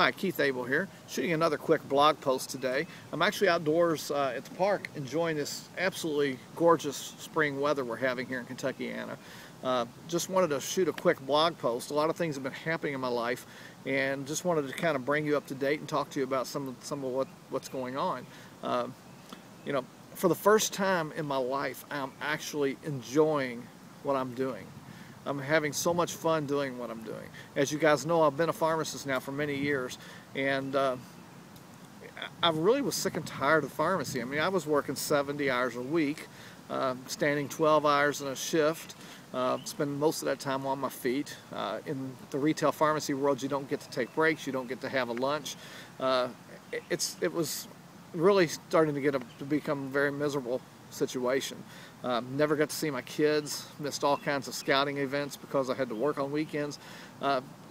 Hi, Keith Abel here, shooting another quick blog post today. I'm actually outdoors at the park enjoying this absolutely gorgeous spring weather we're having here in Kentuckiana. Just wanted to shoot a quick blog post. A lot of things have been happening in my life, and just wanted to kind of bring you up to date and talk to you about some of what's going on. You know, for the first time in my life, I'm actually enjoying what I'm doing. I'm having so much fun doing what I'm doing. As you guys know, I've been a pharmacist now for many years, and I really was sick and tired of pharmacy. I mean, I was working 70 hours a week, standing 12 hours in a shift, spending most of that time on my feet. In the retail pharmacy world, you don't get to take breaks, you don't get to have a lunch. It was really starting to become a very miserable situation. Never got to see my kids, missed all kinds of scouting events because I had to work on weekends.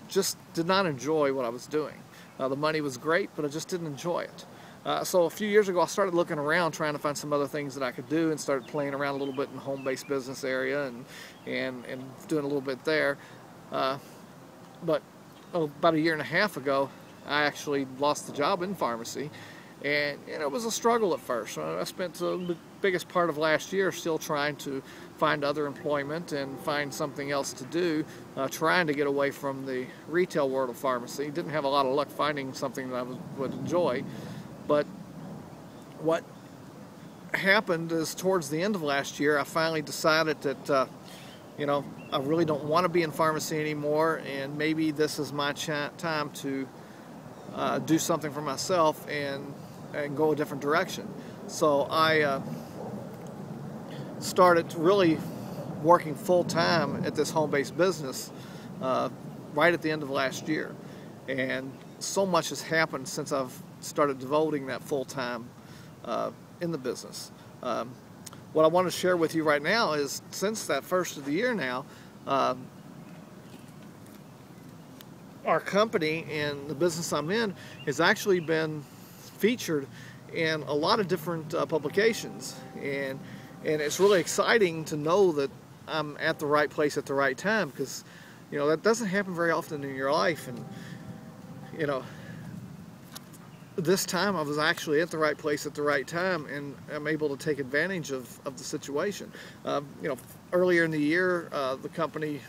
Just did not enjoy what I was doing. The money was great, but I just didn't enjoy it. So a few years ago I started looking around trying to find some other things that I could do, and started playing around a little bit in the home-based business area and doing a little bit there. But about a year and a half ago I actually lost the job in pharmacy. And it was a struggle at first. I spent the biggest part of last year still trying to find other employment and find something else to do, trying to get away from the retail world of pharmacy. Didn't have a lot of luck finding something that I would enjoy. But what happened is, towards the end of last year, I finally decided that I really don't want to be in pharmacy anymore, and maybe this is my time to do something for myself and go a different direction. So I started really working full-time at this home-based business right at the end of last year, and so much has happened since I've started devoting that full-time in the business. What I want to share with you right now is, since that first of the year now, our company and the business I'm in has actually been featured in a lot of different publications, and it's really exciting to know that I'm at the right place at the right time, because that doesn't happen very often in your life. And this time I was actually at the right place at the right time, and I'm able to take advantage of the situation. Earlier in the year, the company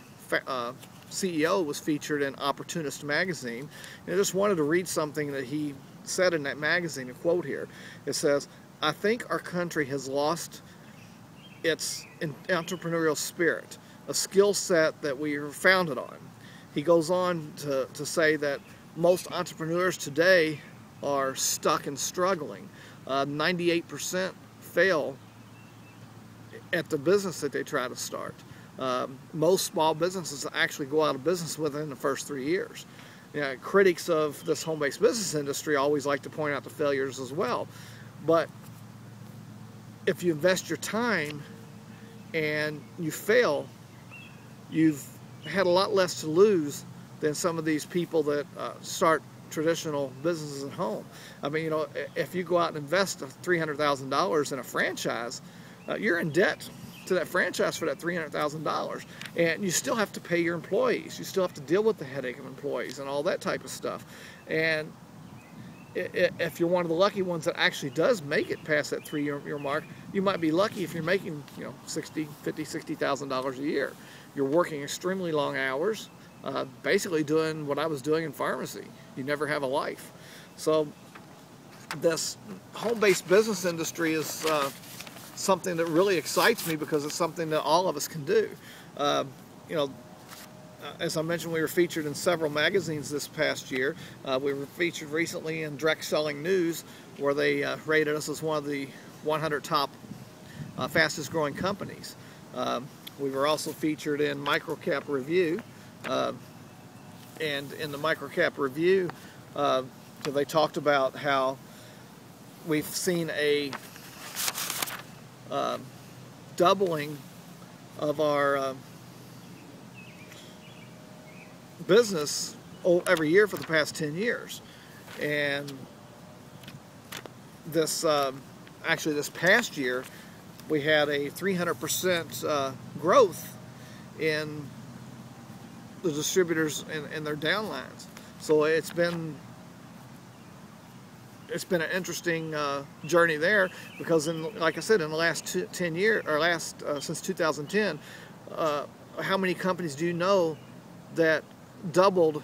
CEO was featured in Opportunist magazine, and I just wanted to read something that he said in that magazine, a quote here. It says, "I think our country has lost its entrepreneurial spirit, a skill set that we were founded on." He goes on to say that most entrepreneurs today are stuck and struggling. 98% fail at the business that they try to start. Most small businesses actually go out of business within the first 3 years. Critics of this home-based business industry always like to point out the failures as well. But if you invest your time and you fail, you've had a lot less to lose than some of these people that start traditional businesses at home. I mean, if you go out and invest $300,000 in a franchise, you're in debt to that franchise for that $300,000, and you still have to pay your employees. You still have to deal with the headache of employees and all that type of stuff. And if you're one of the lucky ones that actually does make it past that 3-year mark, you might be lucky if you're making $60,000 a year. You're working extremely long hours, basically doing what I was doing in pharmacy. You never have a life. So this home-based business industry is something that really excites me, because it's something that all of us can do. As I mentioned, we were featured in several magazines this past year. We were featured recently in Direct Selling News, where they rated us as one of the 100 top fastest growing companies. We were also featured in Microcap Review, and in the Microcap Review they talked about how we've seen a doubling of our business every year for the past 10 years. And this actually this past year we had a 300% growth in the distributors and their downlines. So it's been it's been an interesting journey there, because like I said, in the last 10 years, or since 2010, how many companies do you know that doubled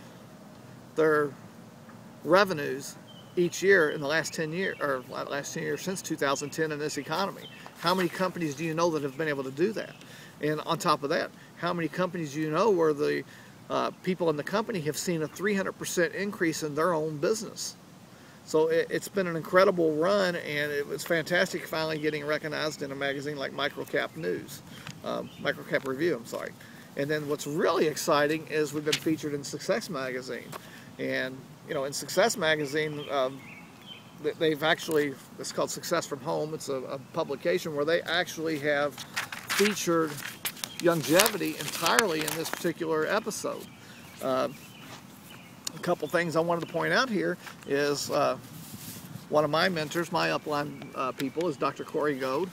their revenues each year in the last 10 years, or last 10 years since 2010 in this economy? How many companies do you know that have been able to do that? And on top of that, how many companies do you know where the people in the company have seen a 300% increase in their own business? So it's been an incredible run, and it was fantastic finally getting recognized in a magazine like Microcap Review, I'm sorry. And then what's really exciting is we've been featured in Success Magazine. And you know, in Success Magazine, they've actually, it's called Success from Home. It's a publication where they actually have featured longevity entirely in this particular episode. A couple things I wanted to point out here is one of my mentors, my upline people, is Dr. Corey Goad.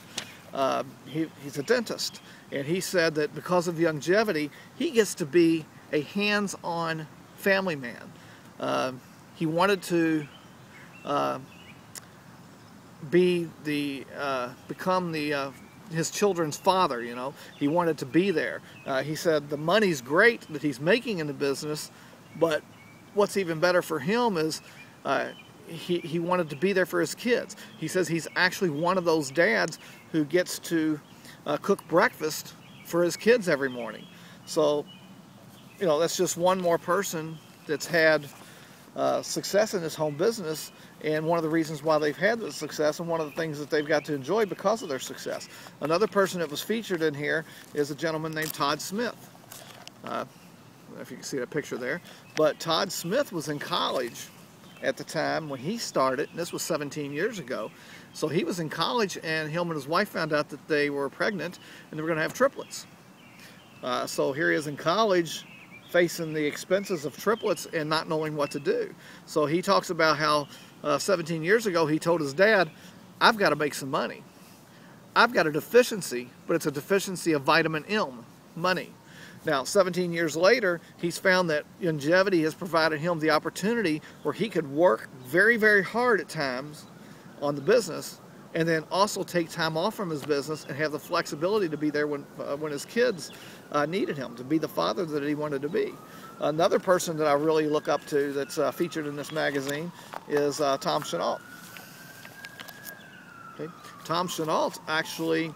He's a dentist, and he said that because of longevity, he gets to be a hands-on family man. He wanted to become his children's father. You know, he wanted to be there. He said the money's great that he's making in the business, but what's even better for him is he wanted to be there for his kids. He says he's actually one of those dads who gets to cook breakfast for his kids every morning. So, you know, that's just one more person that's had success in his home business, and one of the reasons why they've had the success, and one of the things that they've got to enjoy because of their success. Another person that was featured in here is a gentleman named Todd Smith. I don't know if you can see that picture there, but Todd Smith was in college at the time when he started, and this was 17 years ago. So he was in college, and him and his wife found out that they were pregnant and they were going to have triplets. So here he is in college, facing the expenses of triplets and not knowing what to do. So he talks about how 17 years ago he told his dad, I've got to make some money. I've got a deficiency, but it's a deficiency of vitamin M, money. Now, 17 years later, he's found that longevity has provided him the opportunity where he could work very, very hard at times on the business, and then also take time off from his business and have the flexibility to be there when his kids needed him, to be the father that he wanted to be. Another person that I really look up to that's featured in this magazine is Tom Chenault. Okay. Tom Chenault actually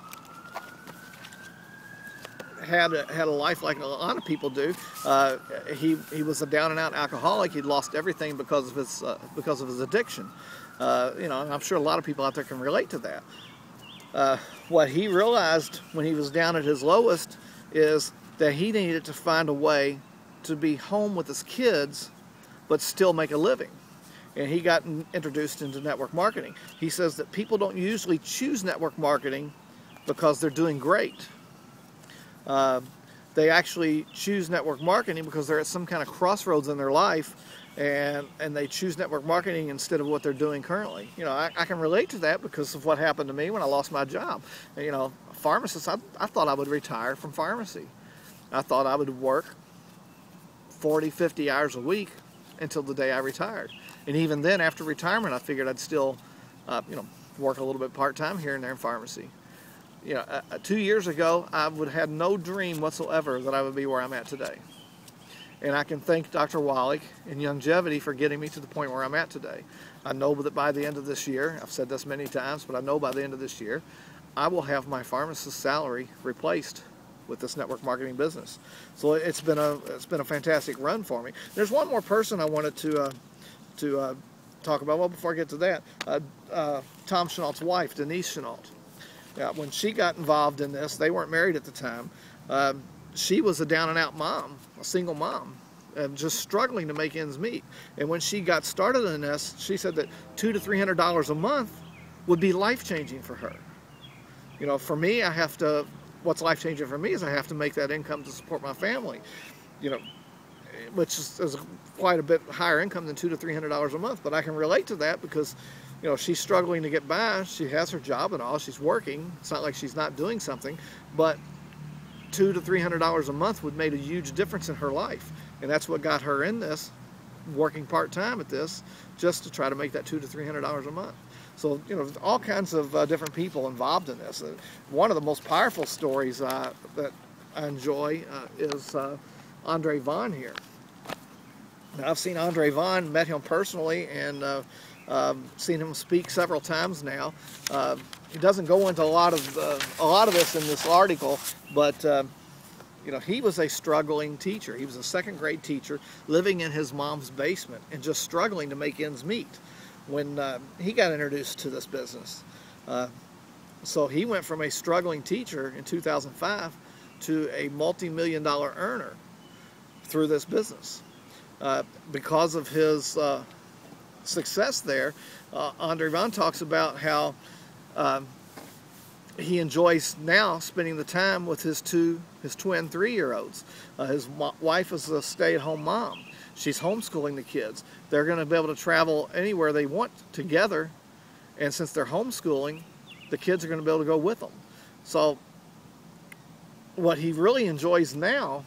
had a life like a lot of people do. He was a down-and-out alcoholic. He'd lost everything because of his addiction. You know, and I'm sure a lot of people out there can relate to that. What he realized when he was down at his lowest is that he needed to find a way to be home with his kids but still make a living. And he got introduced into network marketing. He says that people don't usually choose network marketing because they're doing great. They actually choose network marketing because they're at some kind of crossroads in their life, and they choose network marketing instead of what they're doing currently. You know, I can relate to that because of what happened to me when I lost my job. And, you know, a pharmacist, I thought I would retire from pharmacy. I thought I would work 40, 50 hours a week until the day I retired. And even then, after retirement, I figured I'd still, you know, work a little bit part-time here and there in pharmacy. You know, 2 years ago, I would have had no dream whatsoever that I would be where I'm at today. And I can thank Dr. Wallach and longevity for getting me to the point where I'm at today. I know that by the end of this year, I've said this many times, but I know by the end of this year, I will have my pharmacist salary replaced with this network marketing business. So it's been a fantastic run for me. There's one more person I wanted to talk about. Well, before I get to that, Tom Chenault's wife, Denise Chenault. When she got involved in this, they weren't married at the time. She was a down-and-out mom, a single mom, just struggling to make ends meet. And when she got started in this, she said that $200 to $300 a month would be life-changing for her. You know, for me, what's life-changing for me is I have to make that income to support my family. You know, which is quite a bit higher income than $200 to $300 a month. But I can relate to that because, you know, she's struggling to get by. She has her job and all. She's working. It's not like she's not doing something. But $200 to $300 a month would make a huge difference in her life. And that's what got her in this working part-time at this just to try to make that $200 to $300 a month. So, you know, there's all kinds of different people involved in this. One of the most powerful stories that I enjoy is Andre Vaughn here. Now, I've seen Andre Vaughn, met him personally, and seen him speak several times now. He doesn't go into a lot of this in this article, but you know, he was a struggling teacher. He was a second-grade teacher living in his mom's basement and just struggling to make ends meet when he got introduced to this business. So he went from a struggling teacher in 2005 to a multi-million-dollar earner through this business. Because of his success there, Andre Vaughn talks about how he enjoys now spending the time with his twin 3-year-olds. His wife is a stay-at-home mom. She's homeschooling the kids. They're going to be able to travel anywhere they want together, and since they're homeschooling, the kids are going to be able to go with them. So what he really enjoys now,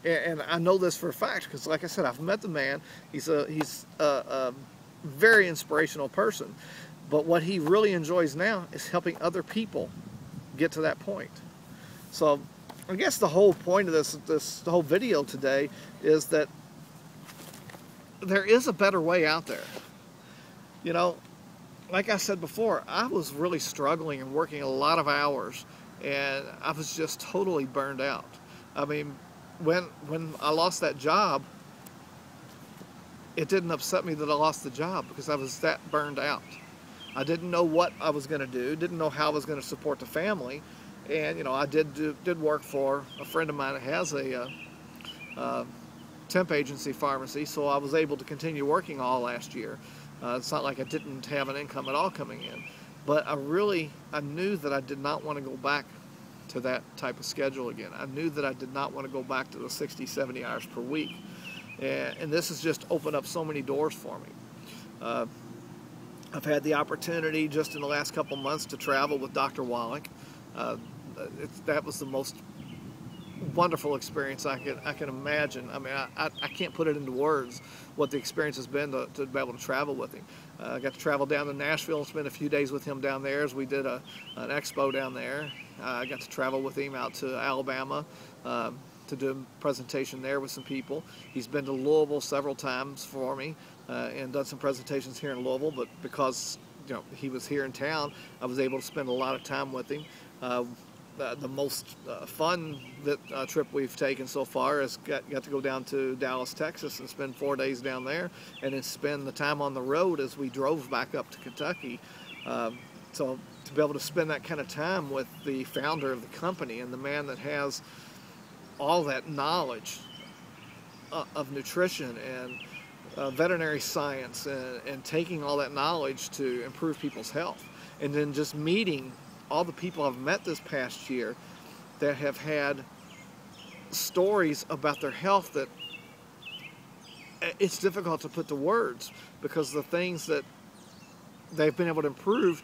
and I know this for a fact because, like I said, I've met the man. He's a very inspirational person. But what he really enjoys now is helping other people get to that point. So I guess the whole point of the whole video today is that there is a better way out there. You know, like I said before, I was really struggling and working a lot of hours, and I was just totally burned out. I mean, when I lost that job, it didn't upset me that I lost the job because I was that burned out. I didn't know what I was going to do, didn't know how I was going to support the family, and you know, I did work for a friend of mine that has a temp agency pharmacy, so I was able to continue working all last year. It's not like I didn't have an income at all coming in, but I knew that I did not want to go back to that type of schedule again. I knew that I did not want to go back to the 60, 70 hours per week, and this has just opened up so many doors for me. I've had the opportunity just in the last couple months to travel with Dr. Wallach. That was the most wonderful experience I can imagine. I mean, I can't put it into words what the experience has been to be able to travel with him. I got to travel down to Nashville and spend a few days with him down there as we did an expo down there. I got to travel with him out to Alabama to do a presentation there with some people. He's been to Louisville several times for me and done some presentations here in Louisville, but because you know he was here in town, I was able to spend a lot of time with him. The most fun trip we've taken so far is got to go down to Dallas, Texas and spend 4 days down there, and then spend the time on the road as we drove back up to Kentucky. So to be able to spend that kind of time with the founder of the company and the man that has all that knowledge of nutrition and veterinary science and taking all that knowledge to improve people's health, and then just meeting all the people I've met this past year that have had stories about their health that it's difficult to put to words, because the things that they've been able to improve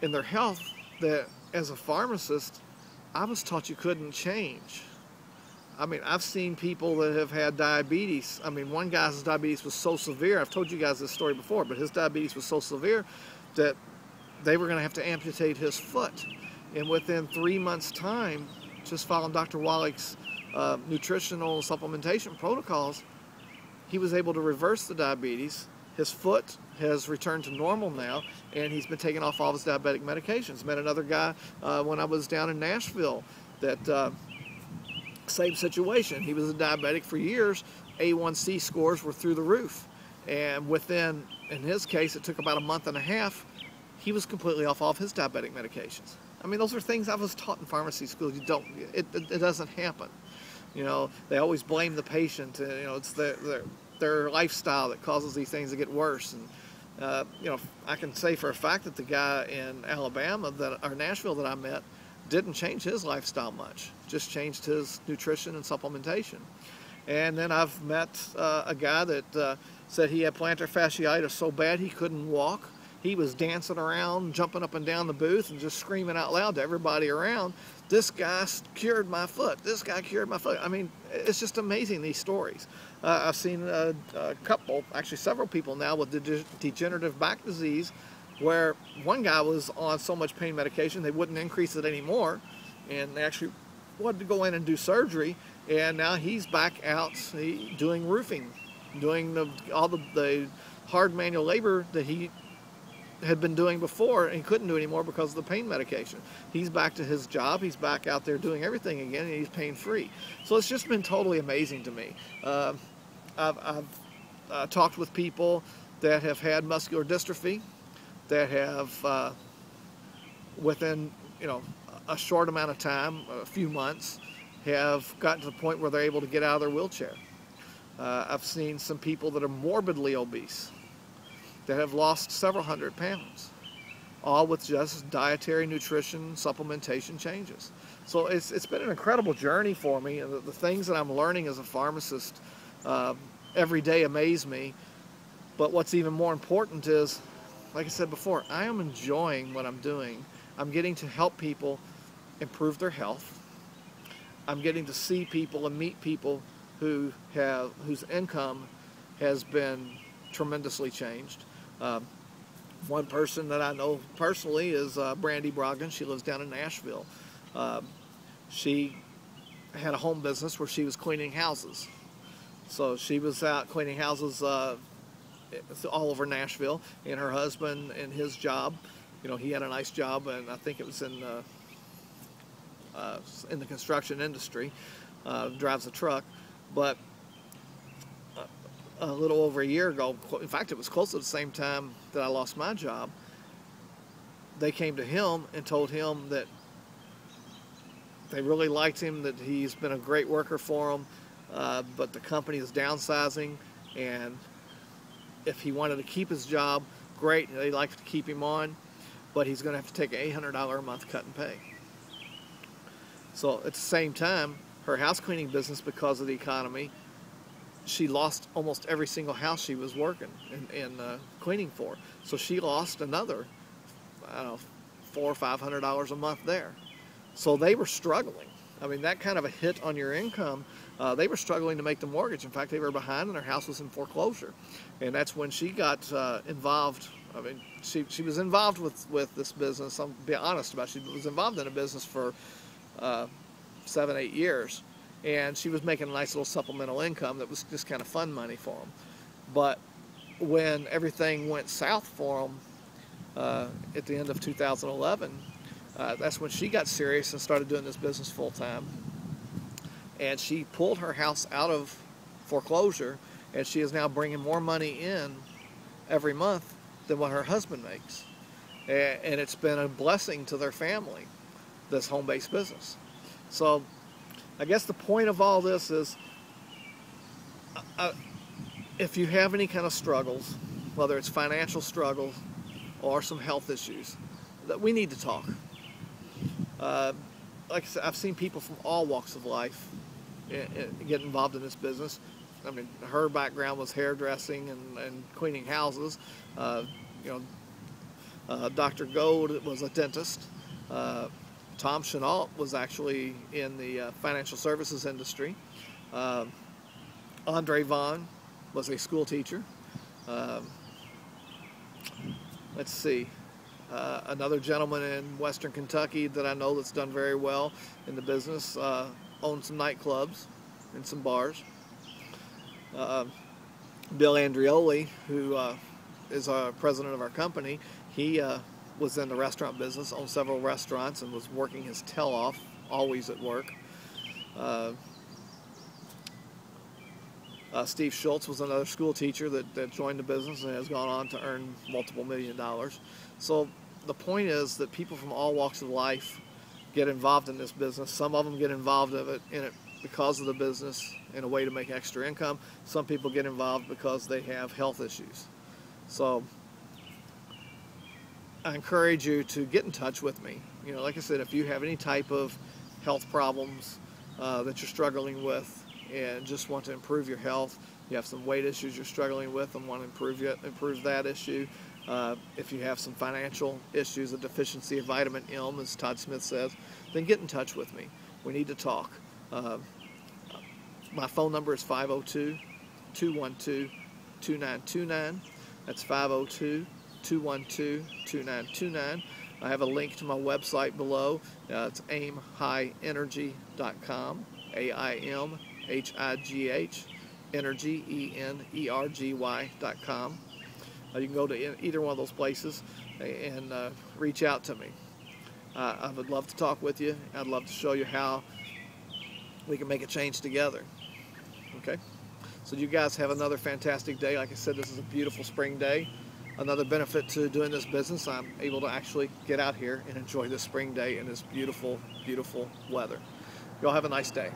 in their health that as a pharmacist I was taught you couldn't change. I mean, I've seen people that have had diabetes. I mean, one guy's diabetes was so severe, I've told you guys this story before, but his diabetes was so severe that they were going to have to amputate his foot. And within 3 months' time, just following Dr. Wallach's nutritional supplementation protocols, he was able to reverse the diabetes. His foot has returned to normal now, and he's been taking off all his diabetic medications. Met another guy when I was down in Nashville that same situation. He was a diabetic for years. A1C scores were through the roof. And within, in his case, it took about a month and a half, he was completely off all of his diabetic medications. I mean, those are things I was taught in pharmacy school. It doesn't happen. You know, they always blame the patient. You know, it's their lifestyle that causes these things to get worse. And you know, I can say for a fact that the guy in Alabama or Nashville that I met didn't change his lifestyle much, just changed his nutrition and supplementation. And then I've met a guy that said he had plantar fasciitis so bad he couldn't walk. He was dancing around, jumping up and down the booth and just screaming out loud to everybody around this guy cured my foot. This guy cured my foot. I mean, it's just amazing, these stories. I've seen a couple, actually several people now with degenerative back disease, where one guy was on so much pain medication they wouldn't increase it anymore, and they actually wanted to go in and do surgery, and now he's back out doing roofing, doing all the hard manual labor that he had been doing before and couldn't do anymore because of the pain medication. He's back to his job. He's back out there doing everything again, and he's pain-free. So it's just been totally amazing to me. I've talked with people that have had muscular dystrophy, that have within a short amount of time, a few months, have gotten to the point where they're able to get out of their wheelchair. I've seen some people that are morbidly obese that have lost several hundred pounds, all with just dietary, nutrition, supplementation changes. So it's been an incredible journey for me, and the things that I'm learning as a pharmacist every day amaze me. But what's even more important is, like I said before, I am enjoying what I'm doing. I'm getting to help people improve their health. I'm getting to see people and meet people whose income has been tremendously changed. One person that I know personally is Brandy Brogdon. She lives down in Nashville. She had a home business where she was cleaning houses. So she was out cleaning houses all over Nashville, and her husband and his job, he had a nice job, and I think it was in the construction industry, drives a truck. But a little over a year ago, in fact it was close to the same time that I lost my job, they came to him and told him that they really liked him, that he's been a great worker for them, but the company is downsizing, and if he wanted to keep his job, great, they'd like to keep him on, but he's going to have to take an $800 a month cut in pay. So at the same time, her house cleaning business, because of the economy, she lost almost every single house she was working and cleaning for. So she lost another, I don't know, $400 or $500 a month there. So they were struggling. I mean, that kind of a hit on your income, they were struggling to make the mortgage. In fact, they were behind and their house was in foreclosure. And that's when she got involved. I mean, she was involved with this business. I'll be honest about it. She was involved in a business for 7-8 years. And she was making a nice little supplemental income that was just kind of fun money for them. But when everything went south for them at the end of 2011, that's when she got serious and started doing this business full time. And she pulled her house out of foreclosure, and she is now bringing more money in every month than what her husband makes. And it's been a blessing to their family, this home-based business. So I guess the point of all this is, if you have any kind of struggles, whether it's financial struggles or some health issues, that we need to talk. Like I said, I've seen people from all walks of life get involved in this business. I mean, her background was hairdressing and cleaning houses. Dr. Gold was a dentist. Tom Chenault was actually in the financial services industry. Andre Vaughn was a school teacher. Let's see. Another gentleman in Western Kentucky that I know that's done very well in the business, owns some nightclubs and some bars. Bill Andreoli, who is our president of our company, he was in the restaurant business, owned several restaurants, and was working his tail off, always at work. Steve Schultz was another school teacher that joined the business and has gone on to earn multiple $1 million. So the point is that people from all walks of life get involved in this business. Some of them get involved in it because of the business in a way to make extra income. Some people get involved because they have health issues. So I encourage you to get in touch with me. Like I said, if you have any type of health problems that you're struggling with and just want to improve your health, you have some weight issues you're struggling with and want to improve that issue, If you have some financial issues, a deficiency of vitamin M, as Todd Smith says, then get in touch with me. We need to talk. My phone number is 502-212-2929. That's 502-212-2929. I have a link to my website below. It's aimhighenergy.com, AIMHIGH, energy, ENERGY.com. You can go to either one of those places and reach out to me. I would love to talk with you. I'd love to show you how we can make a change together. Okay? So you guys have another fantastic day. Like I said, this is a beautiful spring day. Another benefit to doing this business, I'm able to actually get out here and enjoy this spring day in this beautiful, beautiful weather. Y'all have a nice day.